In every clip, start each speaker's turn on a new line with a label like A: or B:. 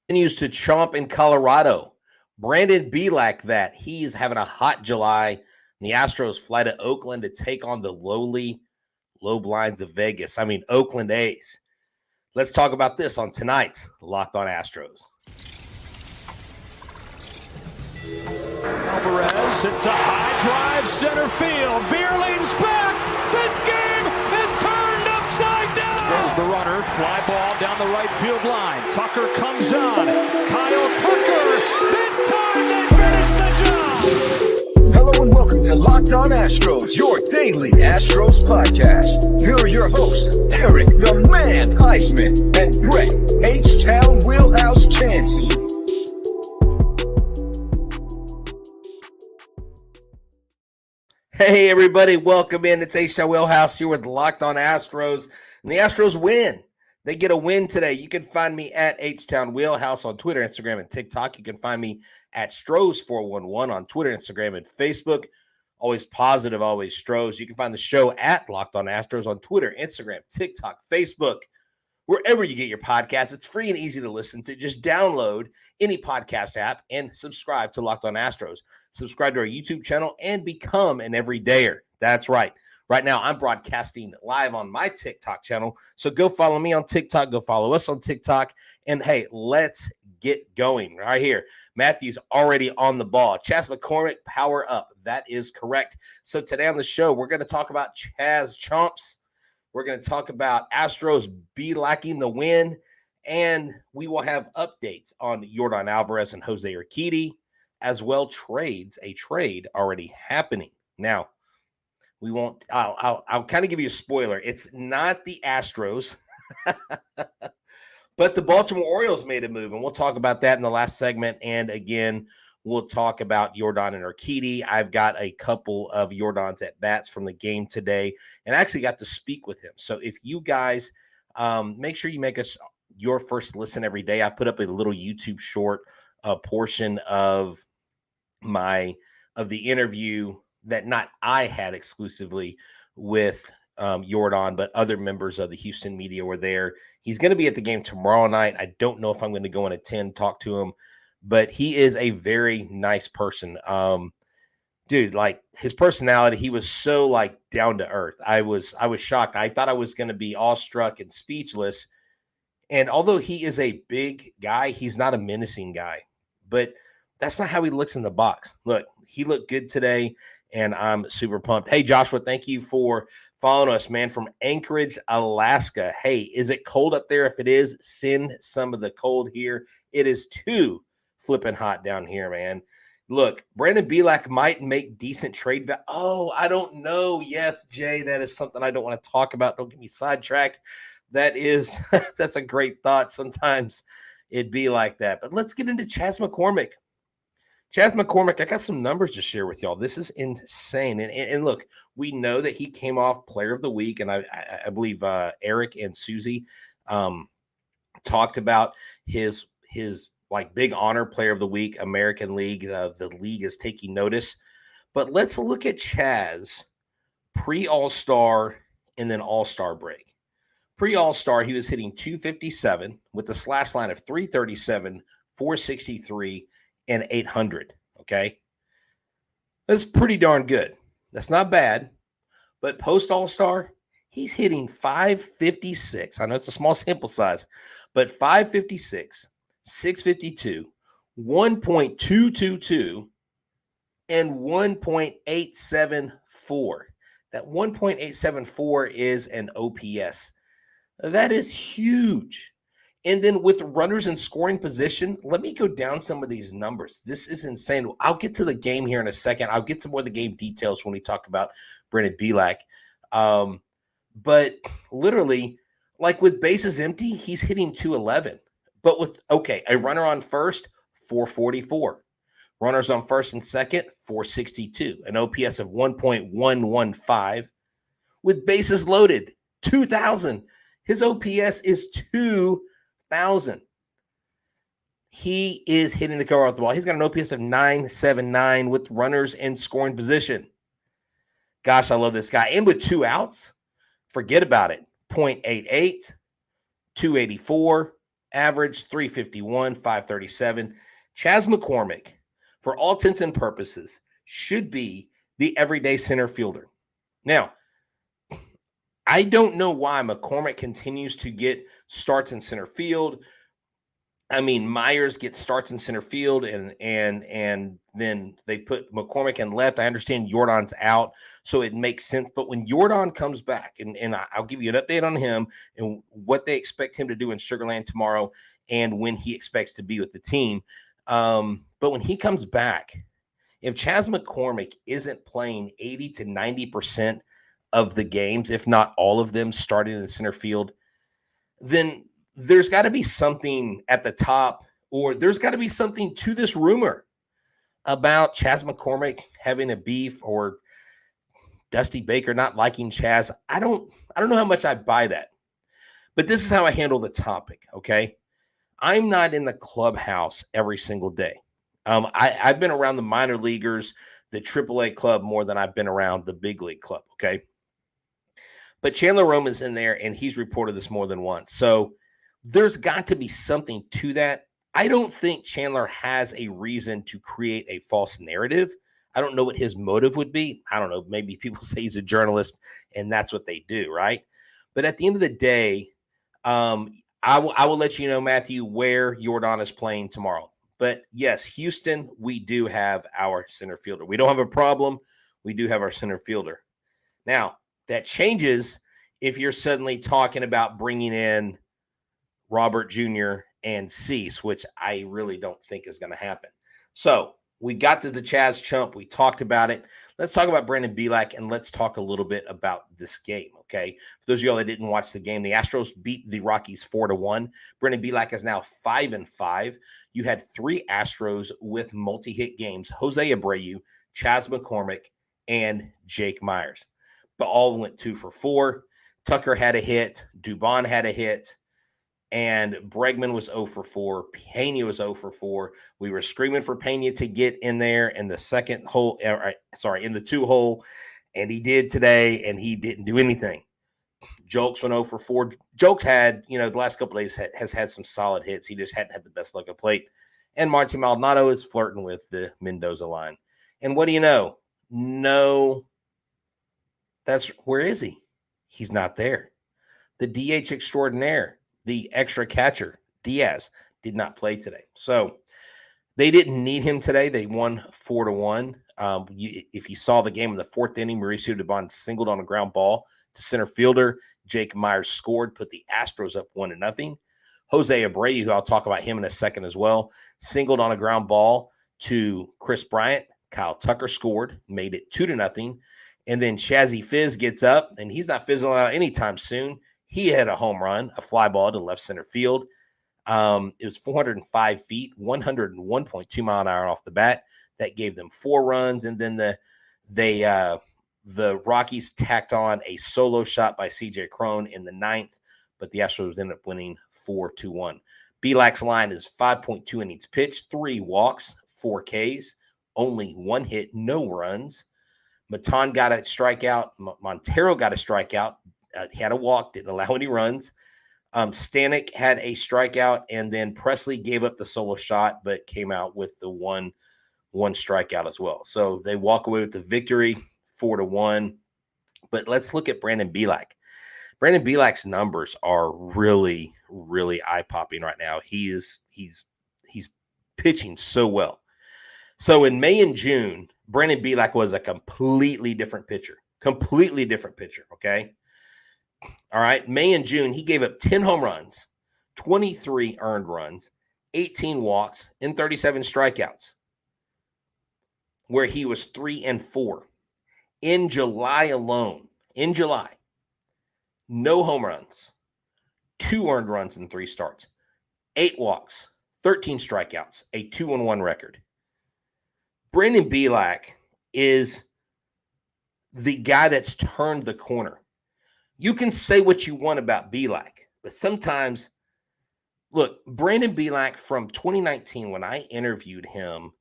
A: Continues to Chomp in Colorado. Brandon Bielak that he's having a hot July. And the Astros fly to Oakland to take on the lowly low blinds of Vegas. Oakland A's. Let's talk about this on tonight's Locked On Astros.
B: Alvarez hits a high drive center field. Beer leans back. This game is turned upside down. There's the runner. Fly ball down the right field line. Tucker comes on. Kyle Tucker. This time they finish the job.
C: Hello and welcome to Locked On Astros, your daily Astros podcast. Here are your hosts, Eric the Man Huysman and Brett Htown Wheelhouse Chancey.
A: Hey everybody, welcome in. It's Htown Wheelhouse here with Locked On Astros, and the Astros win. They get a win today. You can find me at Htown Wheelhouse on Twitter, Instagram, and TikTok. You can find me at Stros411 on Twitter, Instagram, and Facebook. Always positive, always Stros. You can find the show at Locked On Astros on Twitter, Instagram, TikTok, Facebook, wherever you get your podcasts. It's free and easy to listen to. Just download any podcast app and subscribe to Locked On Astros. Subscribe to our YouTube channel and become an everydayer. That's right. Right now, I'm broadcasting live on my TikTok channel. So go follow me on TikTok. Go follow us on TikTok. And hey, let's get going right here. Matthew's already on the ball. Chas McCormick, power up. That is correct. So today on the show, we're going to talk about Chaz Chomps. We're going to talk about Astros Bielak the win. And we will have updates on Yordan, Alvarez and Jose Urquidy, as well a trade already happening. Now, we won't, I'll kind of give you a spoiler. It's not the Astros, but the Baltimore Orioles made a move, and we'll talk about that in the last segment. And again, we'll talk about Yordan and Urquidy. I've got a couple of Yordan's at bats from the game today, and I actually got to speak with him. So if you guys make sure you make us your first listen every day. I put up a little YouTube short portion of the interview that not I had exclusively with Yordan, but other members of the Houston media were there. He's going to be at the game tomorrow night. I don't know if I'm going to go and attend, talk to him, but he is a very nice person. Dude, like his personality, he was so like down to earth. I was shocked. I thought I was going to be awestruck and speechless. And although he is a big guy, he's not a menacing guy, but that's not how he looks in the box. Look, he looked good today, and I'm super pumped. Hey, Joshua, thank you for following us, man, from Anchorage, Alaska. Hey, is it cold up there? If it is, send some of the cold here. It is too flipping hot down here, man. Look, Brandon Bielak might make decent trade value. Oh, I don't know. Yes, Jay, that is something I don't want to talk about. Don't get me sidetracked. That's a great thought. Sometimes it'd be like that. But let's get into Chas McCormick. Chaz McCormick, I got some numbers to share with y'all. This is insane. And look, we know that he came off Player of the Week, and I believe Eric and Susie talked about his like big honor, Player of the Week, American League. The league is taking notice. But let's look at Chaz pre-All-Star and then All-Star break. Pre-All-Star, he was hitting 257 with a slash line of 337, 463, and 800, okay? That's pretty darn good. That's not bad. But post-All-Star, he's hitting 556. I know it's a small sample size, but 556, 652, 1.222, and 1.874. That 1.874 is an OPS. That is huge. And then with runners in scoring position, let me go down some of these numbers. This is insane. I'll get to the game here in a second. I'll get to more of the game details when we talk about Brandon Bielak. But literally, like with bases empty, he's hitting 211. But with, a runner on first, 444. Runners on first and second, 462. An OPS of 1.115. With bases loaded, 2,000. His OPS is 2,000. He is hitting the cover off the ball. He's got an OPS of 979 with runners in scoring position. Gosh, I love this guy. And with 2 outs, forget about it. 0.88, 284, average 351, 537. Chaz McCormick, for all intents and purposes, should be the everyday center fielder. Now, I don't know why McCormick continues to get starts in center field. I mean, Myers gets starts in center field, and then they put McCormick in left. I understand Yordan's out, so it makes sense. But when Yordan comes back, and I'll give you an update on him and what they expect him to do in Sugarland tomorrow, and when he expects to be with the team. But when he comes back, if Chaz McCormick isn't playing 80 to 90% of the games, if not all of them, starting in center field, then there's got to be something at the top, or there's got to be something to this rumor about Chaz McCormick having a beef or Dusty Baker not liking Chaz. I don't know how much I buy that, but this is how I handle the topic. Okay. I'm not in the clubhouse every single day. I've been around the minor leaguers, the AAA club, more than I've been around the big league club. Okay. But Chandler Roman's in there, and he's reported this more than once. So there's got to be something to that. I don't think Chandler has a reason to create a false narrative. I don't know what his motive would be. I don't know. Maybe people say he's a journalist, and that's what they do, right? But at the end of the day, I will let you know, Matthew, where Yordan is playing tomorrow. But yes, Houston, we do have our center fielder. We don't have a problem. We do have our center fielder. Now, that changes if you're suddenly talking about bringing in Robert Jr. and Cease, which I really don't think is going to happen. So we got to the Chaz Chomp. We talked about it. Let's talk about Brandon Bielak, and let's talk a little bit about this game, okay? For those of y'all that didn't watch the game, the Astros beat the Rockies 4-1. Brandon Bielak is now 5-5. You had 3 Astros with multi-hit games: Jose Abreu, Chaz McCormick, and Jake Myers. But all went 2 for 4. Tucker had a hit. Dubon had a hit. And Bregman was 0 for 4. Pena was 0 for 4. We were screaming for Pena to get in there in the second hole, in the 2 hole, and he did today, and he didn't do anything. Jokes went 0 for 4. Jokes had, the last couple of days has had some solid hits. He just hadn't had the best luck at plate. And Marty Maldonado is flirting with the Mendoza line. And what do you know? No, where is he? He's not there. The DH extraordinaire, the extra catcher, Diaz, did not play today. So they didn't need him today. They won 4-1. If you saw the game in the 4th inning, Mauricio Dubon singled on a ground ball to center fielder. Jake Myers scored, put the Astros up 1-0. Jose Abreu, who I'll talk about him in a second as well, singled on a ground ball to Chris Bryant. Kyle Tucker scored, made it 2-0. And then Shazzy Fizz gets up, and he's not fizzling out anytime soon. He hit a home run, a fly ball to left center field. It was 405 feet, 101.2 mile an hour off the bat. That gave them 4 runs. And then the Rockies tacked on a solo shot by CJ Cron in the 9th, but the Astros ended up winning 4-1. Bielak's line is 5.2 innings pitched, 3 walks, 4 Ks, only 1 hit, no runs. Matan got a strikeout. Montero got a strikeout. He had a walk, didn't allow any runs. Stanek had a strikeout, and then Presley gave up the solo shot, but came out with the one strikeout as well. So they walk away with the victory, 4-1. But let's look at Brandon Bielak. Brandon Bielak's numbers are really, really eye-popping right now. He's pitching so well. So in May and June, Brandon Bielak was a completely different pitcher, okay? All right, May and June, he gave up 10 home runs, 23 earned runs, 18 walks, and 37 strikeouts, where he was 3-4. In July alone, no home runs, 2 earned runs in 3 starts, 8 walks, 13 strikeouts, a 2-1 record. Brandon Bielak is the guy that's turned the corner. You can say what you want about Bielak, but sometimes, look, Brandon Bielak from 2019, when I interviewed him,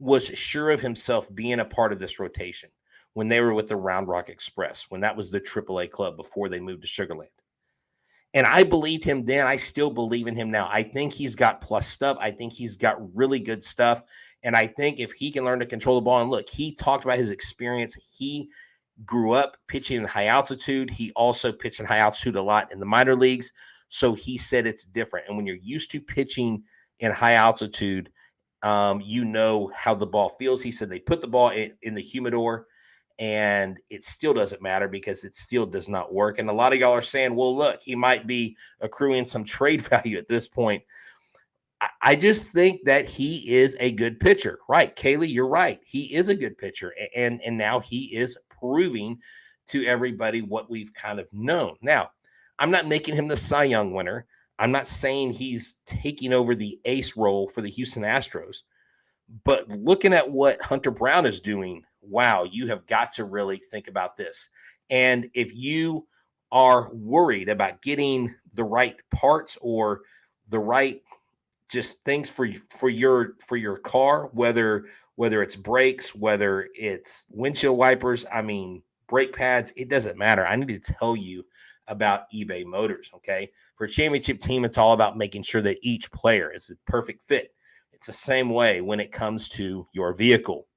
A: was sure of himself being a part of this rotation when they were with the Round Rock Express, when that was the AAA club before they moved to Sugarland. And I believed him then. I still believe in him now. I think he's got plus stuff. I think he's got really good stuff. And I think if he can learn to control the ball, and look, he talked about his experience. He grew up pitching in high altitude. He also pitched in high altitude a lot in the minor leagues. So he said it's different. And when you're used to pitching in high altitude, you know how the ball feels. He said they put the ball in the humidor, and it still doesn't matter because it still does not work. And a lot of y'all are saying, well, look, he might be accruing some trade value at this point. I just think that he is a good pitcher. Right, Kaylee, you're right. He is a good pitcher, and now he is proving to everybody what we've kind of known. Now, I'm not making him the Cy Young winner. I'm not saying he's taking over the ace role for the Houston Astros. But looking at what Hunter Brown is doing, wow, you have got to really think about this. And if you are worried about getting the right parts or the right just things for your car, whether it's brakes, whether it's windshield wipers, I mean, brake pads, it doesn't matter. I need to tell you about eBay Motors, okay? For a championship team, it's all about making sure that each player is a perfect fit. It's the same way when it comes to your vehicle.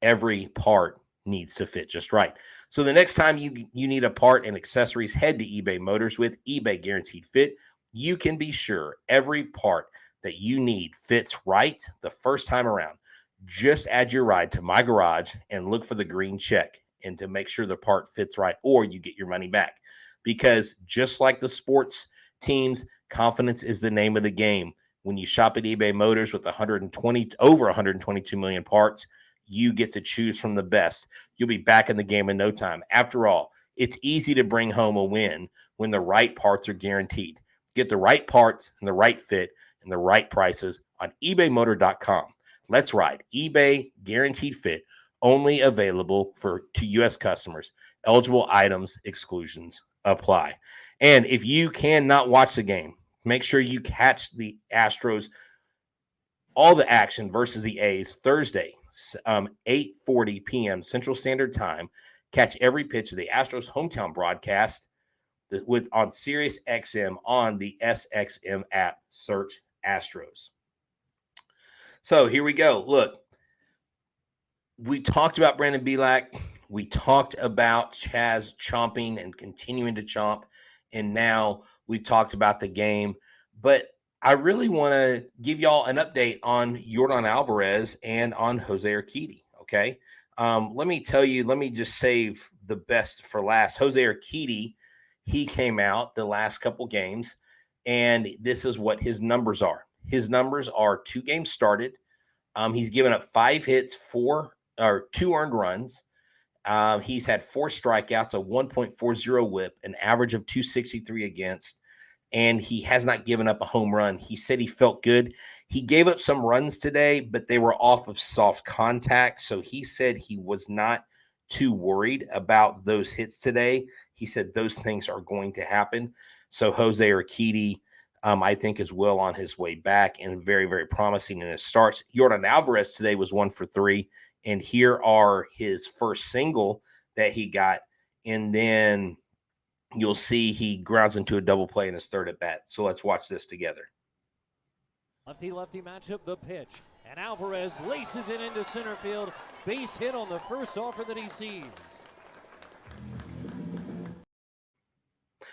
A: Every part needs to fit just right. So the next time you need a part and accessories, head to eBay Motors. With eBay Guaranteed Fit, you can be sure every part that you need fits right the first time around. Just add your ride to My Garage and look for the green check and to make sure the part fits right, or you get your money back. Because just like the sports teams, confidence is the name of the game. When you shop at eBay Motors with over 122 million parts, you get to choose from the best. You'll be back in the game in no time. After all, it's easy to bring home a win when the right parts are guaranteed. Get the right parts and the right fit and the right prices on ebaymotor.com. Let's ride. eBay Guaranteed Fit, only available to U.S. customers. Eligible items, exclusions apply. And if you cannot watch the game, make sure you catch the Astros, all the action versus the A's Thursday, 8:40 p.m. Central Standard Time. Catch every pitch of the Astros hometown broadcast on Sirius XM on the SXM app. Search Astros. So here we go. Look, we talked about Brandon Bielak. We talked about Chaz chomping and continuing to chomp. And now we talked about the game. But I really want to give y'all an update on Yordan Alvarez and on Jose Urquidy, okay? Let me tell you, let me just save the best for last. Jose Urquidy, he came out the last couple games, and this is what his numbers are. His numbers are 2 games started. He's given up 5 hits, 2 earned runs. He's had 4 strikeouts, a 1.40 whip, an average of 263 against, and he has not given up a home run. He said he felt good. He gave up some runs today, but they were off of soft contact. So he said he was not too worried about those hits today. He said those things are going to happen. So Jose Urquidy, I think, is well on his way back and very, very promising in his starts. Yordan Alvarez today was 1 for 3. And here are his first single that he got. And then you'll see he grounds into a double play in his third at bat. So let's watch this together.
D: Lefty-lefty matchup, the pitch. And Alvarez laces it into center field. Base hit on the first offer that he sees.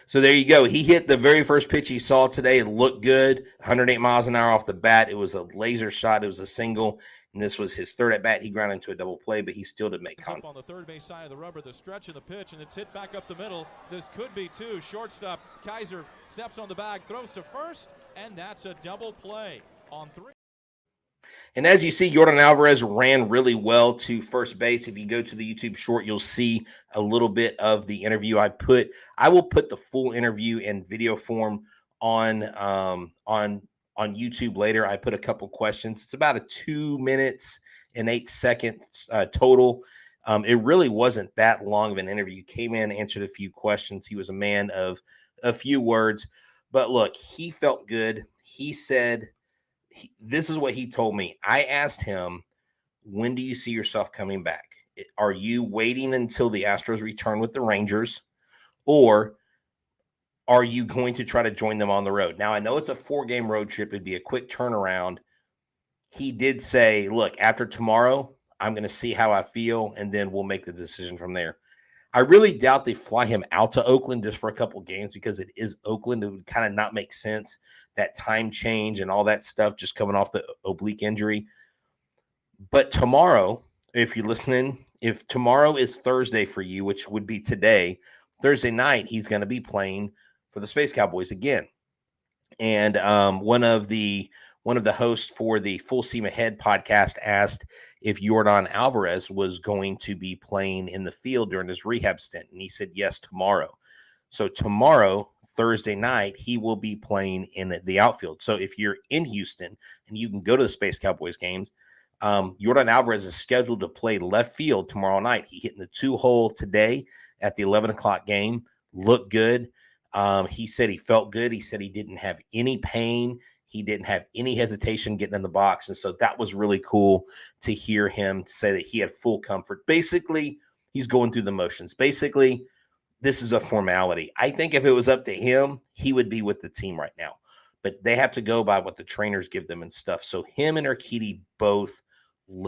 A: So there you go. He hit the very first pitch he saw today. It looked good. 108 miles an hour off the bat. It was a laser shot. It was a single. And this was his third at bat. He grounded into a double play, but he still did make contact.
E: On the third base side of the rubber, the stretch of the pitch, and it's hit back up the middle. This could be 2. Shortstop Kaiser steps on the bag, throws to first, and that's a double play on 3.
A: And as you see, Yordan Alvarez ran really well to first base. If you go to the YouTube short, you'll see a little bit of the interview I will put the full interview in video form on YouTube later. I put a couple questions. It's about a 2 minutes and 8 seconds total. It really wasn't that long of an interview. He came in, answered a few questions. He was a man of a few words. But look, he felt good. He said, this is what he told me. I asked him, when do you see yourself coming back? Are you waiting until the Astros return with the Rangers? Or are you going to try to join them on the road? Now, I know it's a 4-game road trip. It'd be a quick turnaround. He did say, look, after tomorrow, I'm going to see how I feel, and then we'll make the decision from there. I really doubt they fly him out to Oakland just for a couple games because it is Oakland. It would kind of not make sense, that time change and all that stuff just coming off the oblique injury. But tomorrow, if you're listening, if tomorrow is Thursday for you, which would be today, Thursday night, he's going to be playing for the Space Cowboys again. And one of the hosts for the Full Steam Ahead podcast asked if Yordan Alvarez was going to be playing in the field during his rehab stint. And he said, yes, tomorrow. So tomorrow, Thursday night, he will be playing in the outfield. So if you're in Houston and you can go to the Space Cowboys games, Yordan Alvarez is scheduled to play left field tomorrow night. He hit in the 2-hole today at the 11 o'clock game. Looked good. He said he felt good. He said he didn't have any pain. He didn't have any hesitation getting in the box. And so that was really cool to hear him say that he had full comfort. Basically, he's going through the motions. Basically, this is a formality. I think if it was up to him, he would be with the team right now. But they have to go by what the trainers give them and stuff. So him and Urquidy both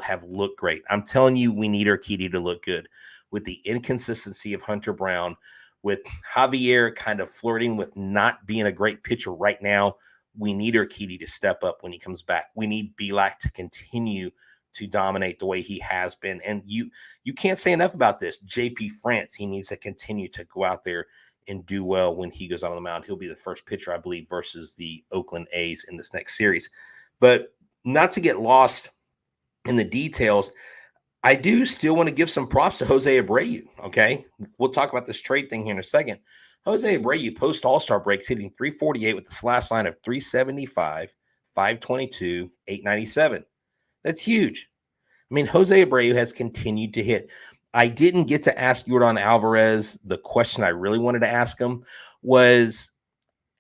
A: have looked great. I'm telling you, we need Urquidy to look good. With the inconsistency of Hunter Brown, with Javier kind of flirting with not being a great pitcher right now, we need Urquidy to step up when he comes back. We need Bielak to continue to dominate the way he has been. And you can't say enough about this. JP France, he needs to continue to go out there and do well when he goes on the mound. He'll be the first pitcher, I believe, versus the Oakland A's in this next series. But not to get lost in the details, I do still want to give some props to Jose Abreu, okay? We'll talk about this trade thing here in a second. Jose Abreu, post-All-Star breaks, hitting .348 with the slash line of .375, .522, .897. That's huge. I mean, Jose Abreu has continued to hit. I didn't get to ask Yordan Alvarez the question I really wanted to ask him was,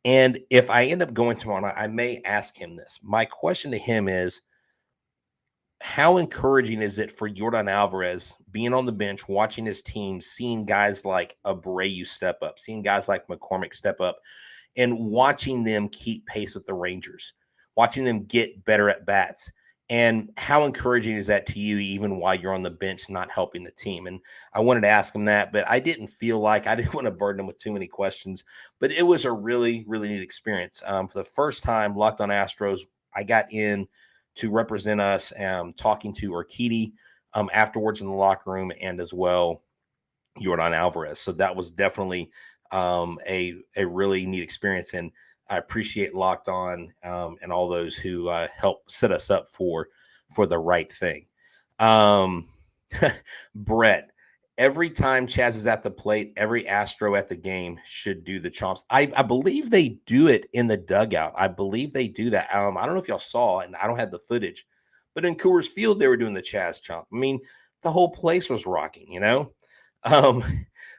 A: and if I end up going tomorrow night, I may ask him this. My question to him is, how encouraging is it for Yordan Alvarez being on the bench, watching his team, seeing guys like Abreu step up, seeing guys like McCormick step up, and watching them keep pace with the Rangers, watching them get better at bats? And how encouraging is that to you, even while you're on the bench, not helping the team? And I wanted to ask him that, but I didn't feel like I didn't want to burden him with too many questions. But it was a really, really neat experience. For the first time, Locked on Astros, I got in to represent us, talking to Urquidy afterwards in the locker room, and as well Yordan Alvarez. So that was definitely a really neat experience, and I appreciate Locked On and all those who help set us up for the right thing. Brett, every time Chaz is at the plate, every Astro at the game should do the chomps. I believe they do it in the dugout. I believe they do that. I don't know if y'all saw it, and I don't have the footage, but in Coors Field, they were doing the Chaz chomp. I mean, the whole place was rocking, you know?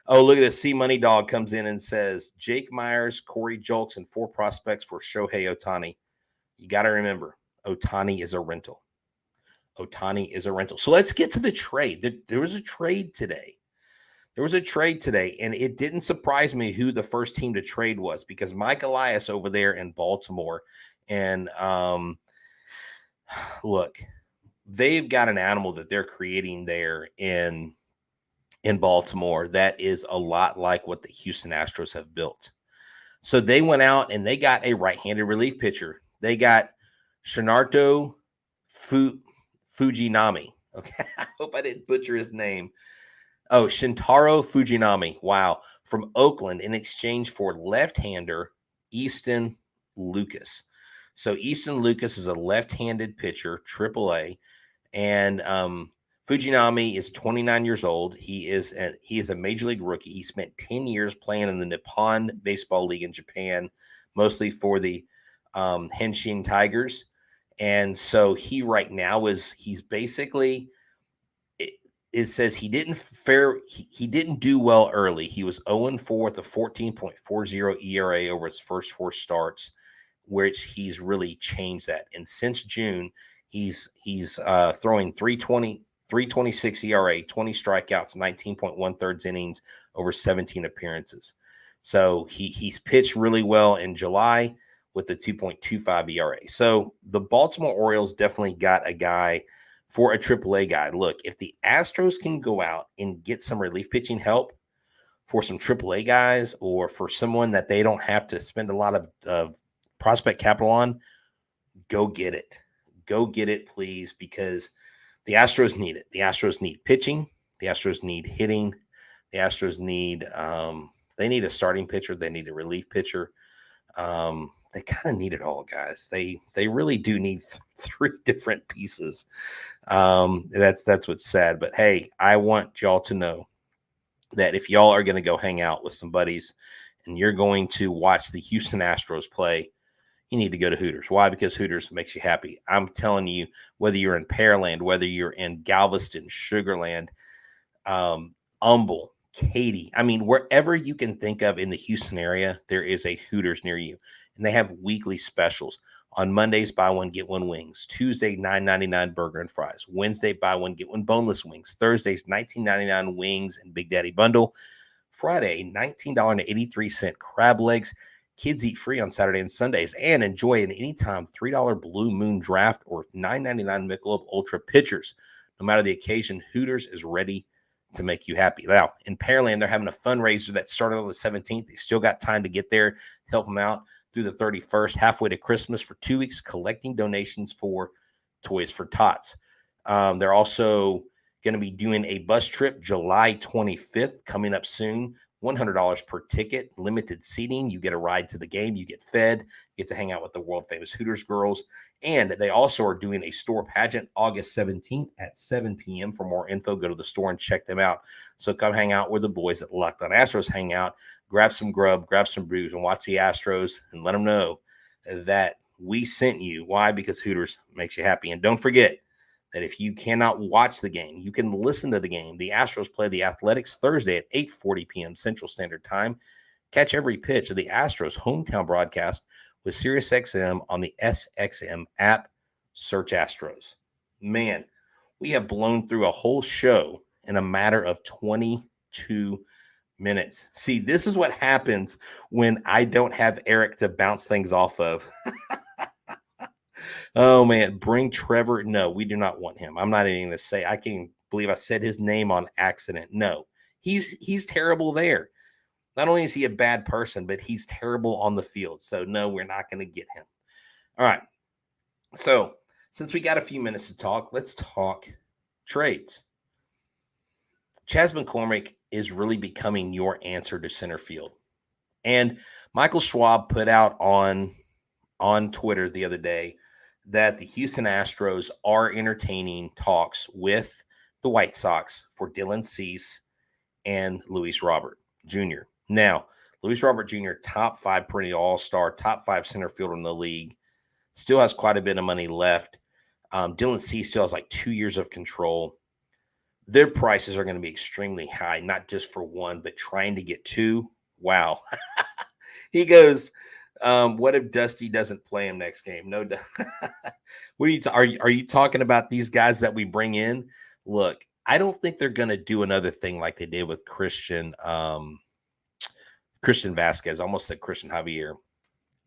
A: Oh, look at this. C Money Dog comes in and says, Jake Myers, Corey Julks, and 4 prospects for Shohei Ohtani. You got to remember, Ohtani is a rental. Ohtani is a rental. So let's get to the trade. There was a trade today. And it didn't surprise me who the first team to trade was, because Mike Elias over there in Baltimore, and look, they've got an animal that they're creating there in Baltimore that is a lot like what the Houston Astros have built. So they went out and they got a right-handed relief pitcher. They got Shinarto Fujinami. Okay, I hope I didn't butcher his name. Oh, Shintaro Fujinami. Wow. From Oakland in exchange for left-hander Easton Lucas. So Easton Lucas is a left-handed pitcher, AAA, and Fujinami is 29 years old. He is a major league rookie. He spent 10 years playing in the Nippon Baseball League in Japan, mostly for the Henshin Tigers. And so he right now he's basically, it says he didn't do well early. He was 0-4 with a 14.40 ERA over his first 4 starts, which he's really changed that. And since June, he's throwing 3.26 ERA, 20 strikeouts, 19.1 innings over 17 appearances. So he's pitched really well in July with the 2.25 ERA. So the Baltimore Orioles definitely got a guy for a AAA guy. Look, if the Astros can go out and get some relief pitching help for some AAA guys, or for someone that they don't have to spend a lot of prospect capital on, go get it. Go get it, please, because the Astros need it. The Astros need pitching. The Astros need hitting. The Astros need they need a starting pitcher. They need a relief pitcher. They kind of need it all, guys. They really do need three different pieces. That's what's sad. But hey, I want y'all to know that if y'all are going to go hang out with some buddies and you're going to watch the Houston Astros play, you need to go to Hooters. Why? Because Hooters makes you happy. I'm telling you, whether you're in Pearland, whether you're in Galveston, Sugarland, Humble, Katy, I mean, wherever you can think of in the Houston area, there is a Hooters near you. And they have weekly specials. On Mondays, buy one, get one wings. Tuesday, $9.99 burger and fries. Wednesday, buy one, get one boneless wings. Thursdays, $19.99 wings and Big Daddy bundle. Friday, $19.83 crab legs. Kids eat free on Saturday and Sundays. And enjoy an anytime $3 Blue Moon draft or $9.99 Michelob Ultra pitchers. No matter the occasion, Hooters is ready to make you happy. Now, in Pearland, they're having a fundraiser that started on the 17th. They still got time to get there to help them out through the 31st, halfway to Christmas, for 2 weeks, collecting donations for Toys for Tots. They're also going to be doing a bus trip July 25th, coming up soon. $100 per ticket, limited seating. You get a ride to the game. You get fed. You get to hang out with the world famous Hooters girls. And they also are doing a store pageant August 17th at 7 p.m. For more info, go to the store and check them out. So come hang out where the boys at Locked On Astros hang out. Grab some grub, grab some brews, and watch the Astros and let them know that we sent you. Why? Because Hooters makes you happy. And don't forget that if you cannot watch the game, you can listen to the game. The Astros play the Athletics Thursday at 8:40 p.m. Central Standard Time. Catch every pitch of the Astros hometown broadcast with SiriusXM on the SXM app. Search Astros. Man, we have blown through a whole show in a matter of 22 minutes. See, this is what happens when I don't have Eric to bounce things off of. Oh, man, bring Trevor. No, we do not want him. I'm not even going to say. I can't believe I said his name on accident. No, he's terrible there. Not only is he a bad person, but he's terrible on the field. So, no, we're not going to get him. All right. So, since we got a few minutes to talk, let's talk trades. Chaz McCormick is really becoming your answer to center field. And Michael Schwab put out on Twitter the other day that the Houston Astros are entertaining talks with the White Sox for Dylan Cease and Luis Robert Jr. Now, Luis Robert Jr., top 5 perennial all-star, top 5 center fielder in the league, still has quite a bit of money left. Dylan Cease still has like 2 years of control. Their prices are going to be extremely high, not just for one, but trying to get 2. Wow. He goes, what if Dusty doesn't play him next game? No. What are you talking about these guys that we bring in? Look, I don't think they're going to do another thing like they did with Christian Vasquez. I almost said Christian Javier.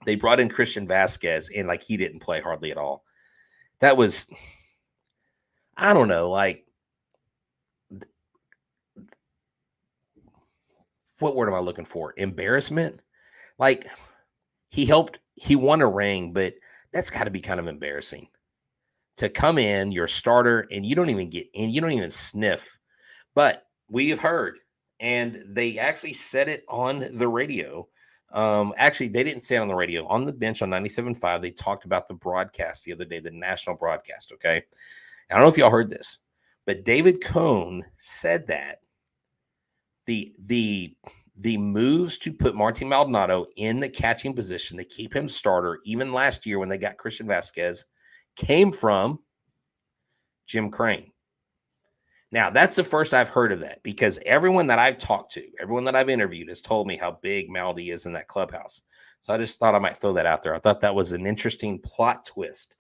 A: They brought in Christian Vasquez, and like he didn't play hardly at all. That was, I don't know, like, what word am I looking for? Embarrassment? Like, he won a ring, but that's got to be kind of embarrassing to come in, your starter, and you don't even get in, you don't even sniff. But we have heard, and they actually said it on the radio. Actually, they didn't say it on the radio. On the bench on 97.5, they talked about the broadcast the other day, the national broadcast, okay? I don't know if y'all heard this, but David Cone said that the moves to put Martin Maldonado in the catching position to keep him starter, even last year when they got Christian Vasquez, came from Jim Crane. Now, that's the first I've heard of that, because everyone that I've talked to, everyone that I've interviewed has told me how big Maldy is in that clubhouse. So I just thought I might throw that out there. I thought that was an interesting plot twist.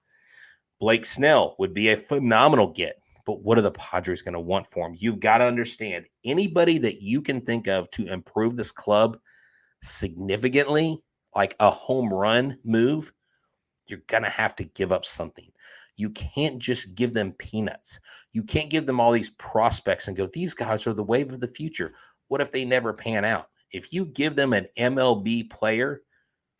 A: Blake Snell would be a phenomenal get. But what are the Padres going to want for him? You've got to understand, anybody that you can think of to improve this club, significantly, like a home run move, you're going to have to give up something. You can't just give them peanuts. You can't give them all these prospects and go, these guys are the wave of the future. What if they never pan out? If you give them an MLB player,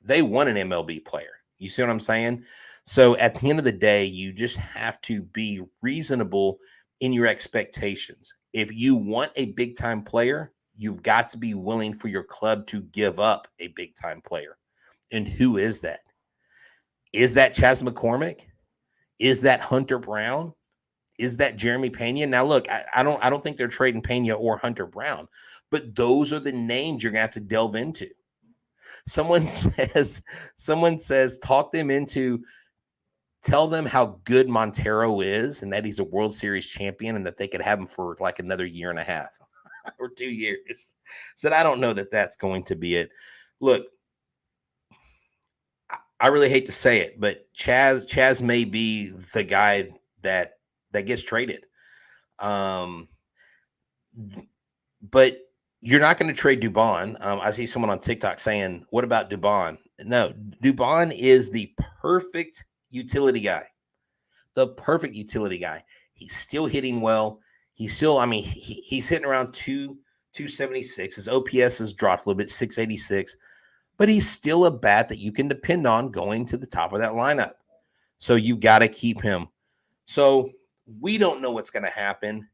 A: they want an MLB player. You see what I'm saying? So at the end of the day, you just have to be reasonable in your expectations. If you want a big-time player, you've got to be willing for your club to give up a big-time player. And who is that? Is that Chaz McCormick? Is that Hunter Brown? Is that Jeremy Pena? Now, look, I don't think they're trading Pena or Hunter Brown, but those are the names you're going to have to delve into. Someone says, talk them into, tell them how good Montero is and that he's a World Series champion and that they could have him for like another year and a half or 2 years. Said, I don't know that that's going to be it. Look, I really hate to say it, but Chaz may be the guy that gets traded. But you're not going to trade Dubon. I see someone on TikTok saying, what about Dubon? No, Dubon is the perfect utility guy. The perfect utility guy. He's still hitting well. He's still, he's hitting around 276. His OPS has dropped a little bit, 686. But he's still a bat that you can depend on going to the top of that lineup. So you got to keep him. So we don't know what's going to happen.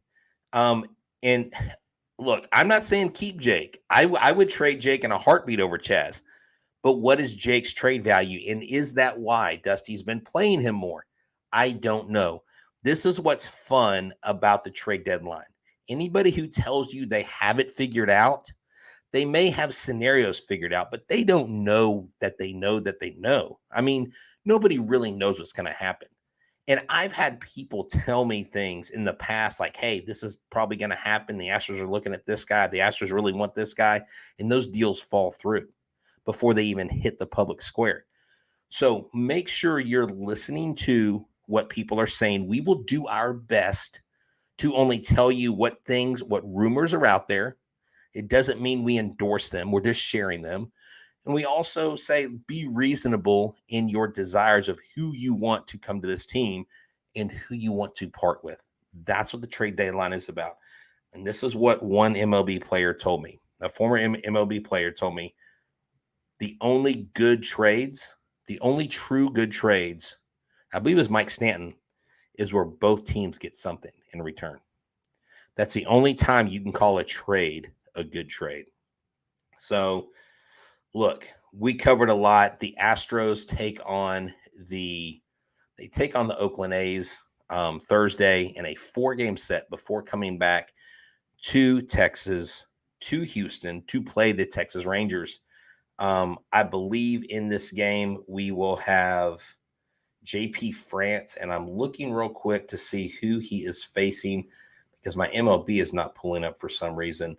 A: And look, I'm not saying keep Jake. I would trade Jake in a heartbeat over Chaz. But what is Jake's trade value? And is that why Dusty's been playing him more? I don't know. This is what's fun about the trade deadline. Anybody who tells you they have it figured out, they may have scenarios figured out, but they don't know that they know that they know. Nobody really knows what's going to happen. And I've had people tell me things in the past like, hey, this is probably going to happen. The Astros are looking at this guy. The Astros really want this guy. And those deals fall through before they even hit the public square. So make sure you're listening to what people are saying. We will do our best to only tell you what rumors are out there. It doesn't mean we endorse them. We're just sharing them. And we also say be reasonable in your desires of who you want to come to this team and who you want to part with. That's what the trade deadline is about. And this is what one MLB player told me. A former MLB player told me the only true good trades, I believe it was Mike Stanton, is where both teams get something in return. That's the only time you can call a trade a good trade. So, look, we covered a lot. The Astros take on the Oakland A's Thursday in a 4-game set before coming back to Texas, to Houston, to play the Texas Rangers. I believe in this game we will have JP France, and I'm looking real quick to see who he is facing because my MLB is not pulling up for some reason.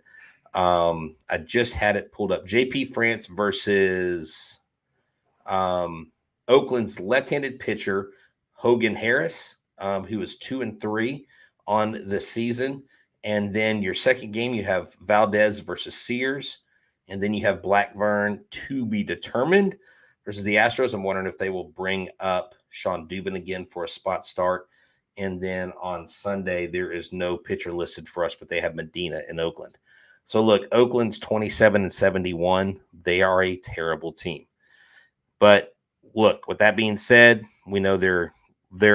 A: I just had it pulled up. JP France versus Oakland's left-handed pitcher, Hogan Harris, who is 2-3 on the season. And then your second game, you have Valdez versus Sears. And then you have Blackburn to be determined versus the Astros. I'm wondering if they will bring up Sean Dubin again for a spot start. And then on Sunday, there is no pitcher listed for us, but they have Medina in Oakland. So look, Oakland's 27-71. They are a terrible team. But look, with that being said, we know they're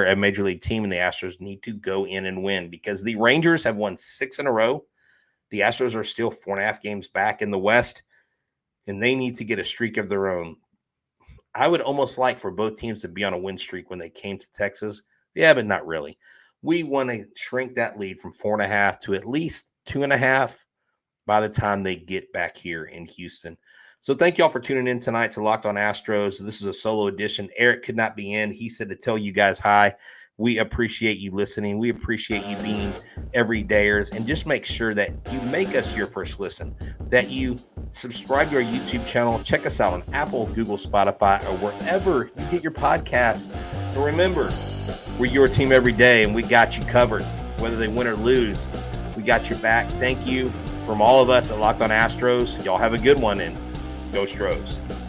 A: a major league team, and the Astros need to go in and win because the Rangers have won 6 in a row. The Astros are still 4.5 games back in the West, and they need to get a streak of their own. I would almost like for both teams to be on a win streak when they came to Texas. Yeah, but not really. We want to shrink that lead from 4.5 to at least 2.5 by the time they get back here in Houston. So thank you all for tuning in tonight to Locked On Astros. This is a solo edition. Eric could not be in. He said to tell you guys hi. We appreciate you listening. We appreciate you being everydayers. And just make sure that you make us your first listen, that you subscribe to our YouTube channel. Check us out on Apple, Google, Spotify, or wherever you get your podcasts. And remember, we're your team every day, and we got you covered. Whether they win or lose, we got your back. Thank you from all of us at Locked On Astros. Y'all have a good one, and Go Stros.